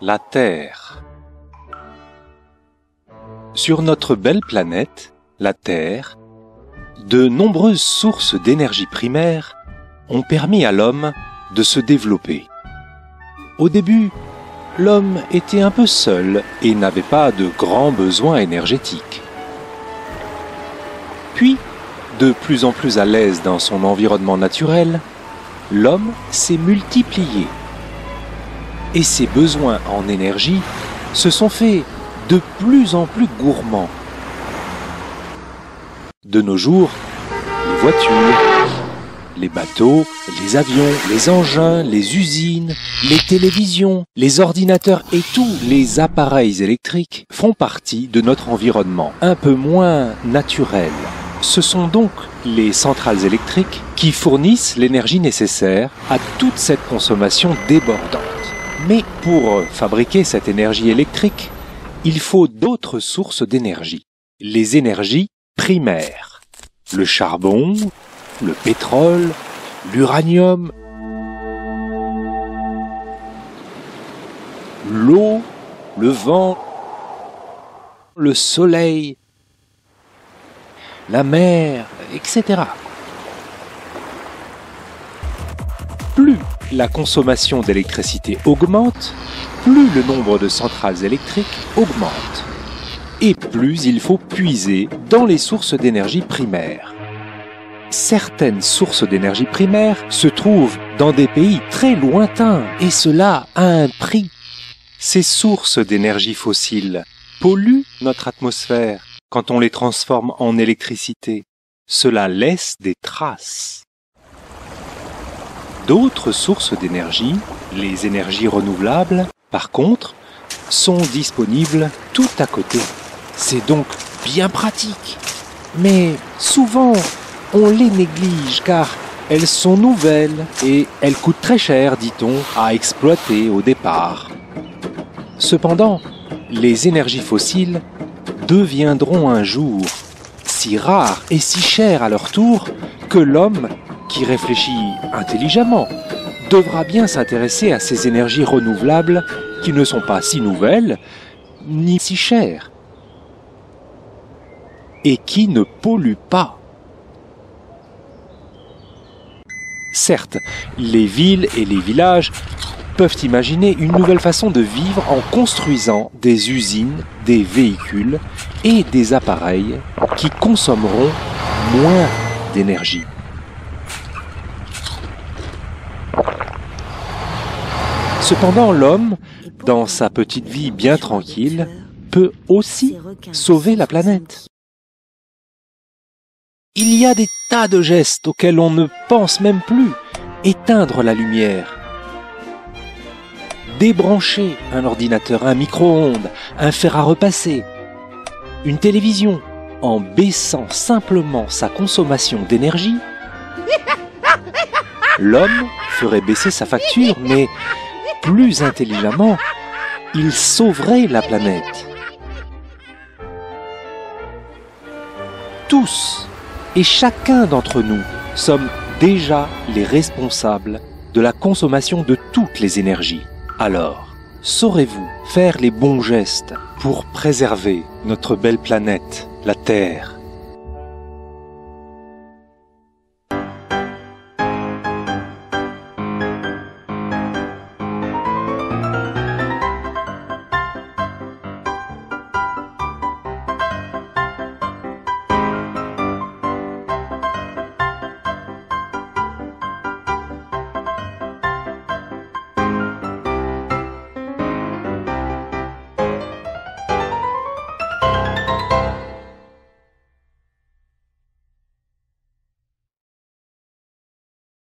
la Terre. Sur notre belle planète, la Terre, de nombreuses sources d'énergie primaire ont permis à l'homme de se développer. Au début, l'homme était un peu seul et n'avait pas de grands besoins énergétiques. Puis, de plus en plus à l'aise dans son environnement naturel, l'homme s'est multiplié. Et ses besoins en énergie se sont faits de plus en plus gourmands. De nos jours, les voitures, les bateaux, les avions, les engins, les usines, les télévisions, les ordinateurs et tous les appareils électriques font partie de notre environnement un peu moins naturel. Ce sont donc les centrales électriques qui fournissent l'énergie nécessaire à toute cette consommation débordante. Mais pour fabriquer cette énergie électrique, il faut d'autres sources d'énergie. Les énergies primaires. Le charbon, le pétrole, l'uranium, l'eau, le vent, le soleil, la mer, etc. Plus la consommation d'électricité augmente, plus le nombre de centrales électriques augmente. Et plus il faut puiser dans les sources d'énergie primaires. Certaines sources d'énergie primaire se trouvent dans des pays très lointains, et cela à un prix. Ces sources d'énergie fossile polluent notre atmosphère quand on les transforme en électricité. Cela laisse des traces. D'autres sources d'énergie, les énergies renouvelables, par contre, sont disponibles tout à côté. C'est donc bien pratique. Mais souvent, on les néglige car elles sont nouvelles et elles coûtent très cher, dit-on, à exploiter au départ. Cependant, les énergies fossiles deviendront un jour si rares et si chères à leur tour que l'homme, qui réfléchit intelligemment, devra bien s'intéresser à ces énergies renouvelables qui ne sont pas si nouvelles ni si chères et qui ne polluent pas. Certes, les villes et les villages peuvent imaginer une nouvelle façon de vivre en construisant des usines, des véhicules et des appareils qui consommeront moins d'énergie. Cependant, l'homme, dans sa petite vie bien tranquille, peut aussi sauver la planète. Il y a des tas de gestes auxquels on ne pense même plus. Éteindre la lumière, débrancher un ordinateur, un micro-ondes, un fer à repasser, une télévision, en baissant simplement sa consommation d'énergie, l'homme ferait baisser sa facture, mais plus intelligemment, il sauverait la planète. Tous et chacun d'entre nous sommes déjà les responsables de la consommation de toutes les énergies. Alors, saurez-vous faire les bons gestes pour préserver notre belle planète, la Terre ?